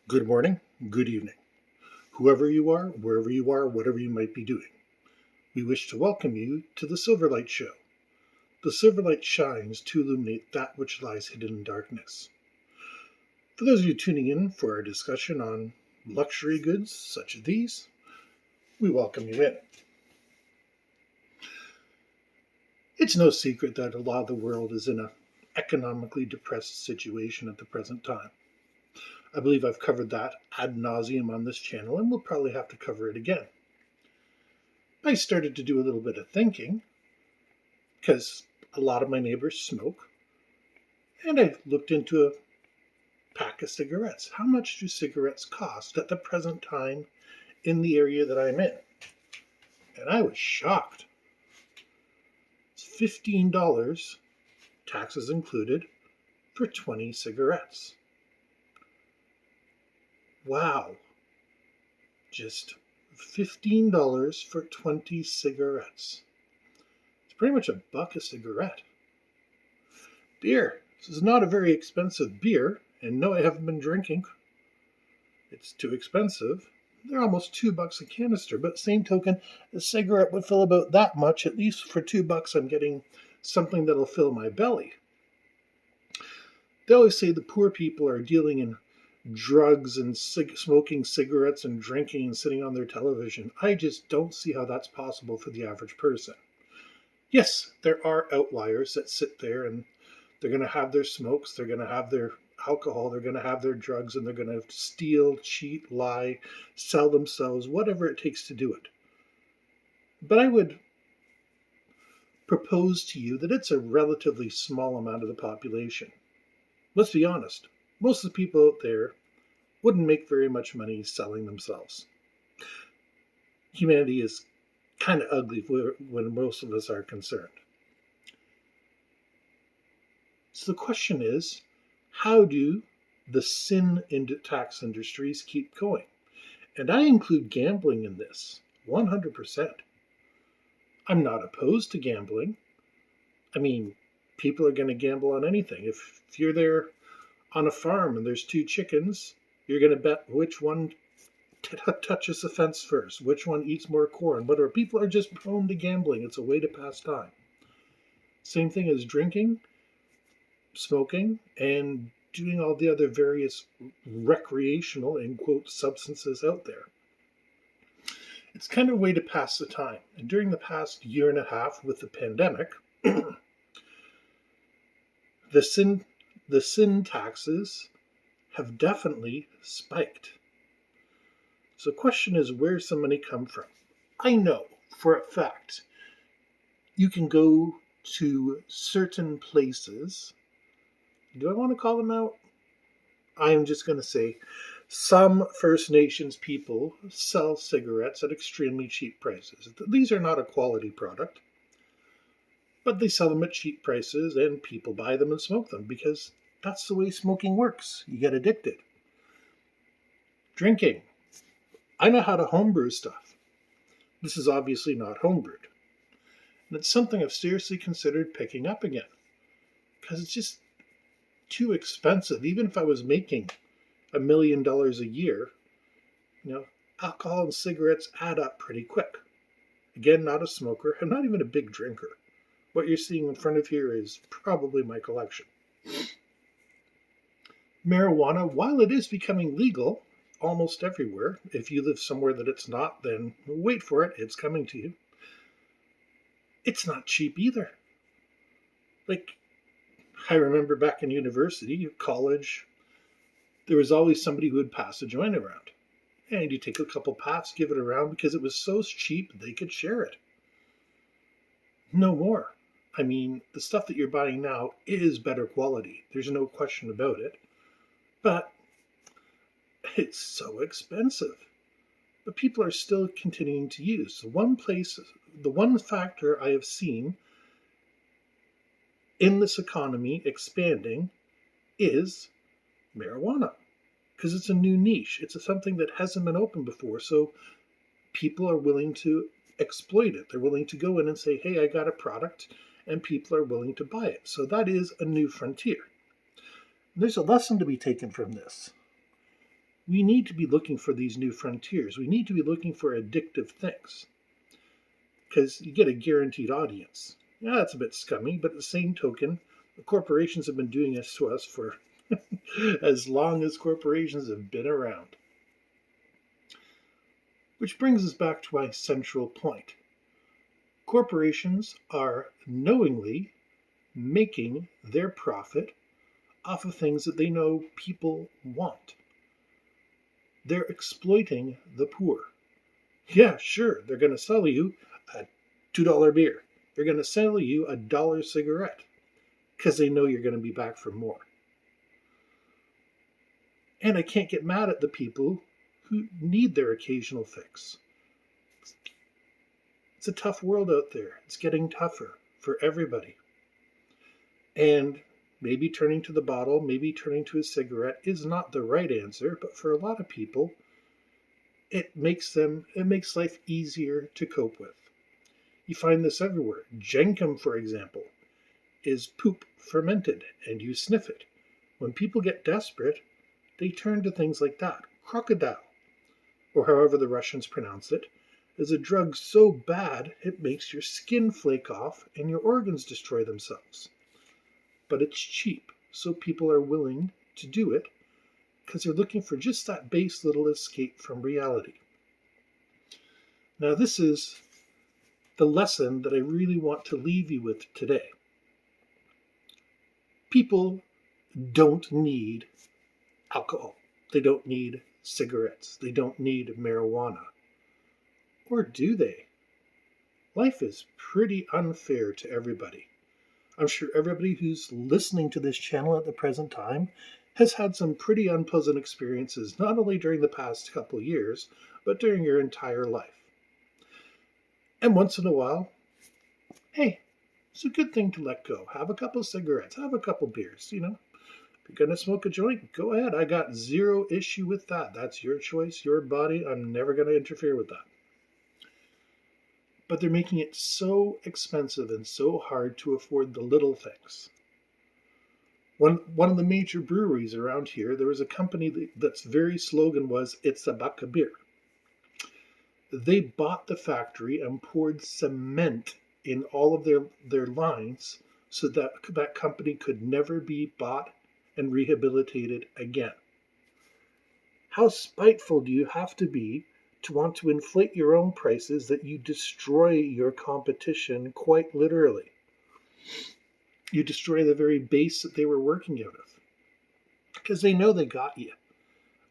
Good morning, good evening. Whoever you are, wherever you are, whatever you might be doing, we wish to welcome you to the Silverlight Show. The Silverlight shines to illuminate that which lies hidden in darkness. For those of you tuning in for our discussion on luxury goods such as these, we welcome you in. It's no secret that a lot of the world is in an economically depressed situation at the present time. I believe I've covered that ad nauseum on this channel, and we'll probably have to cover it again. I started to do a little bit of thinking because a lot of my neighbors smoke, and I looked into a pack of cigarettes. How much do cigarettes cost at the present time in the area that I'm in? And I was shocked. It's $15, taxes included, for 20 cigarettes. Wow. Just $15 for 20 cigarettes. It's pretty much $1 a cigarette. Beer. This is not a very expensive beer, and no, I haven't been drinking. It's too expensive. They're almost $2 a canister, but same token, a cigarette would fill about that much. At least for $2, I'm getting something that'll fill my belly. They always say the poor people are dealing in drugs and smoking cigarettes and drinking and sitting on their television. I just don't see how that's possible for the average person. Yes, there are outliers that sit there and they're going to have their smokes, they're going to have their alcohol, they're going to have their drugs, and they're going to steal, cheat, lie, sell themselves, whatever it takes to do it. But I would propose to you that it's a relatively small amount of the population. Let's be honest, most of the people out there wouldn't make very much money selling themselves. Humanity is kind of ugly when most of us are concerned. So the question is, how do the sin tax industries keep going? And I include gambling in this, 100%. I'm not opposed to gambling. I mean, people are going to gamble on anything. If you're there on a farm and there's 2 chickens, you're going to bet which one touches the fence first, which one eats more corn, whatever. People are just prone to gambling. It's a way to pass time. Same thing as drinking, smoking, and doing all the other various recreational, in quote, substances out there. It's kind of a way to pass the time. And during the past year and a half with the pandemic, the sin taxes have definitely spiked. So the question is, where's the money come from? I know for a fact you can go to certain places. Do I want to call them out? I'm just going to say some First Nations people sell cigarettes at extremely cheap prices. These are not a quality product, but they sell them at cheap prices and people buy them and smoke them because that's the way smoking works. You get addicted. Drinking. I know how to homebrew stuff. This is obviously not homebrewed. And it's something I've seriously considered picking up again because it's just too expensive. Even if I was making $1 million a year, alcohol and cigarettes add up pretty quick. Again, not a smoker. I'm not even a big drinker. What you're seeing in front of here is probably my collection. Marijuana, while it is becoming legal almost everywhere, if you live somewhere that it's not, then wait for it. It's coming to you. It's not cheap either. I remember back in university, college, there was always somebody who would pass a joint around. And you take a couple puffs, give it around, because it was so cheap they could share it. No more. I mean, the stuff that you're buying now is better quality. There's no question about it. But it's so expensive. But people are still continuing to use. The one factor I have seen in this economy expanding is marijuana. Because it's a new niche. It's something that hasn't been open before. So people are willing to exploit it. They're willing to go in and say, hey, I got a product, and people are willing to buy it. So that is a new frontier. There's a lesson to be taken from this. We need to be looking for these new frontiers. We need to be looking for addictive things because you get a guaranteed audience. Yeah, that's a bit scummy, but at the same token, the corporations have been doing this to us for as long as corporations have been around. Which brings us back to my central point. Corporations are knowingly making their profit off of things that they know people want. They're exploiting the poor. Yeah, sure, they're going to sell you a $2 beer. They're going to sell you a $1 cigarette because they know you're going to be back for more. And I can't get mad at the people who need their occasional fix. It's a tough world out there. It's getting tougher for everybody. And maybe turning to the bottle, maybe turning to a cigarette is not the right answer, but for a lot of people, it makes life easier to cope with. You find this everywhere. Jenkem, for example, is poop fermented, and you sniff it. When people get desperate, they turn to things like that. Crocodile, or however the Russians pronounce it, is a drug so bad it makes your skin flake off and your organs destroy themselves. But it's cheap, so people are willing to do it because they're looking for just that base little escape from reality. Now, this is the lesson that I really want to leave you with today. People don't need alcohol. They don't need cigarettes. They don't need marijuana. Or do they? Life is pretty unfair to everybody. I'm sure everybody who's listening to this channel at the present time has had some pretty unpleasant experiences, not only during the past couple of years, but during your entire life. And once in a while, hey, it's a good thing to let go. Have a couple of cigarettes, have a couple beers, If you're going to smoke a joint, go ahead. I got zero issue with that. That's your choice, your body. I'm never going to interfere with that. But they're making it so expensive and so hard to afford the little things. One of the major breweries around here, there was a company that's very slogan was, "It's a buck a beer." They bought the factory and poured cement in all of their lines so that that company could never be bought and rehabilitated again. How spiteful do you have to be to want to inflate your own prices that you destroy your competition quite literally? You destroy the very base that they were working out of because they know they got you.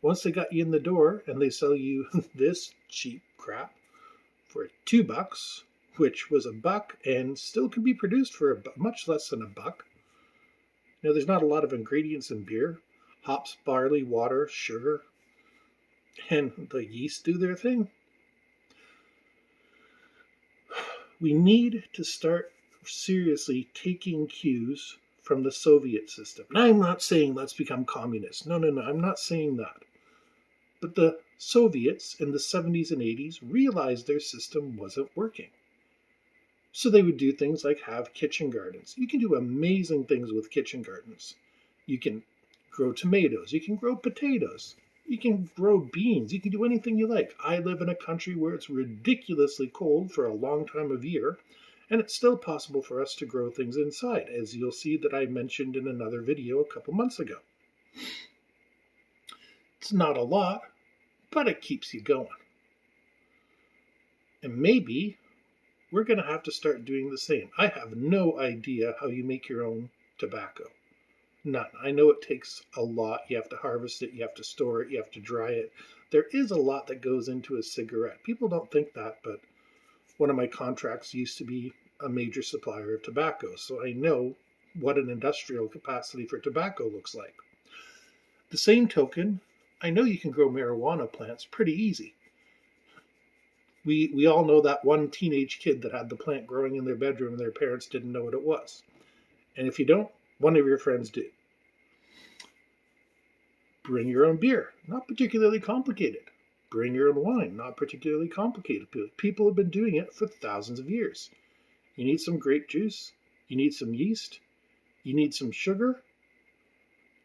Once they got you in the door and they sell you this cheap crap for $2, which was $1 and still can be produced for much less than $1. There's not a lot of ingredients in beer. Hops, barley, water, sugar, and the yeast do their thing. We need to start seriously taking cues from the Soviet system. Now, I'm not saying let's become communists. No, I'm not saying that. But the Soviets in the 70s and 80s realized their system wasn't working. So they would do things like have kitchen gardens. You can do amazing things with kitchen gardens. You can grow tomatoes. You can grow potatoes. You can grow beans. You can do anything you like. I live in a country where it's ridiculously cold for a long time of year, and it's still possible for us to grow things inside, as you'll see that I mentioned in another video a couple months ago. It's not a lot, but it keeps you going. And maybe we're going to have to start doing the same. I have no idea how you make your own tobacco. None. I know it takes a lot. You have to harvest it, you have to store it, you have to dry it. There is a lot that goes into a cigarette. People don't think that, but one of my contracts used to be a major supplier of tobacco, so I know what an industrial capacity for tobacco looks like. The same token, I know you can grow marijuana plants pretty easy. We all know that one teenage kid that had the plant growing in their bedroom and their parents didn't know what it was. And if you don't, one of your friends did. Bring your own beer, not particularly complicated. Bring your own wine, not particularly complicated. People have been doing it for thousands of years. You need some grape juice, you need some yeast, you need some sugar,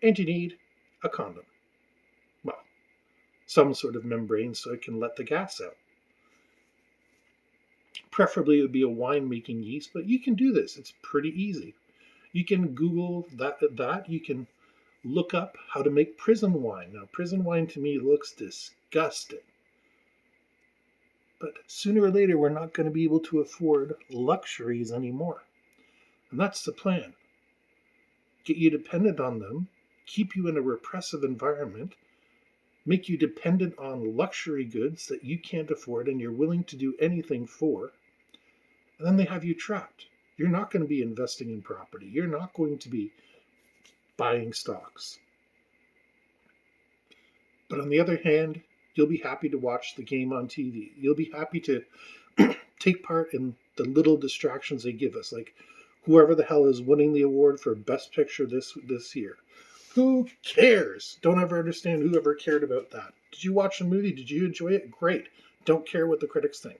and you need a condom. Well, some sort of membrane so it can let the gas out. Preferably it would be a wine-making yeast, but you can do this. It's pretty easy. You can Google that. You can look up how to make prison wine. Now, prison wine to me looks disgusting. But sooner or later, we're not going to be able to afford luxuries anymore. And that's the plan. Get you dependent on them, keep you in a repressive environment, make you dependent on luxury goods that you can't afford and you're willing to do anything for. And then they have you trapped. You're not going to be investing in property. You're not going to be buying stocks. But on the other hand, you'll be happy to watch the game on TV. You'll be happy to take part in the little distractions they give us, like whoever the hell is winning the award for Best Picture this year. Who cares? Don't ever understand whoever cared about that. Did you watch the movie? Did you enjoy it? Great. Don't care what the critics think.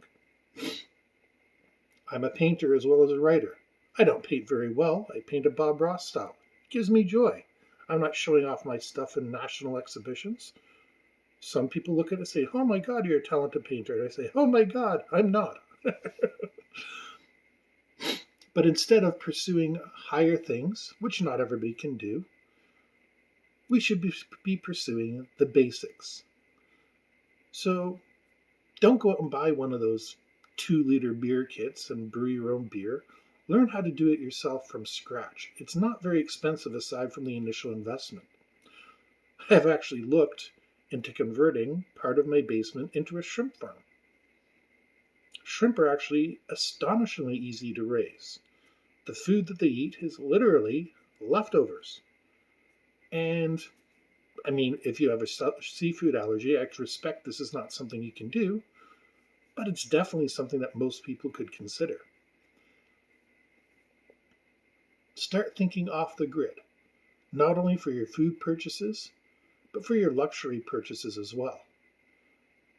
I'm a painter as well as a writer. I don't paint very well. I paint a Bob Ross style. It gives me joy. I'm not showing off my stuff in national exhibitions. Some people look at it and say, oh my God, you're a talented painter. And I say, oh my God, I'm not. But instead of pursuing higher things, which not everybody can do, we should be pursuing the basics. So don't go out and buy one of those 2-liter beer kits and brew your own beer. Learn how to do it yourself from scratch. It's not very expensive aside from the initial investment. I've actually looked into converting part of my basement into a shrimp farm. Shrimp are actually astonishingly easy to raise. The food that they eat is literally leftovers. And I mean, if you have a seafood allergy, I respect this is not something you can do, but it's definitely something that most people could consider. Start thinking off the grid, not only for your food purchases, but for your luxury purchases as well.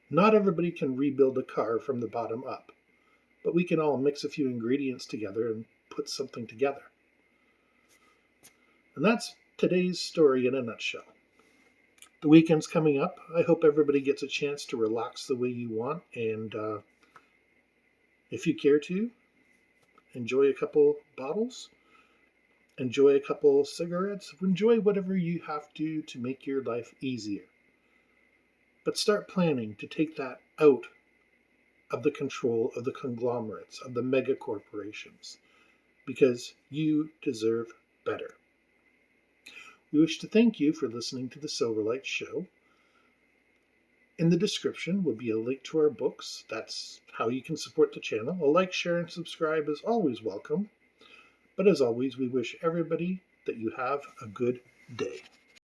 Not everybody can rebuild a car from the bottom up, but we can all mix a few ingredients together and put something together. And that's today's story in a nutshell. The weekend's coming up. I hope everybody gets a chance to relax the way you want, and if you care to, enjoy a couple bottles, enjoy a couple cigarettes, enjoy whatever you have to make your life easier. But start planning to take that out of the control of the conglomerates, of the mega corporations, because you deserve better. We wish to thank you for listening to the Silverlight Show. In the description will be a link to our books. That's how you can support the channel. A like, share, and subscribe is always welcome. But as always, we wish everybody that you have a good day.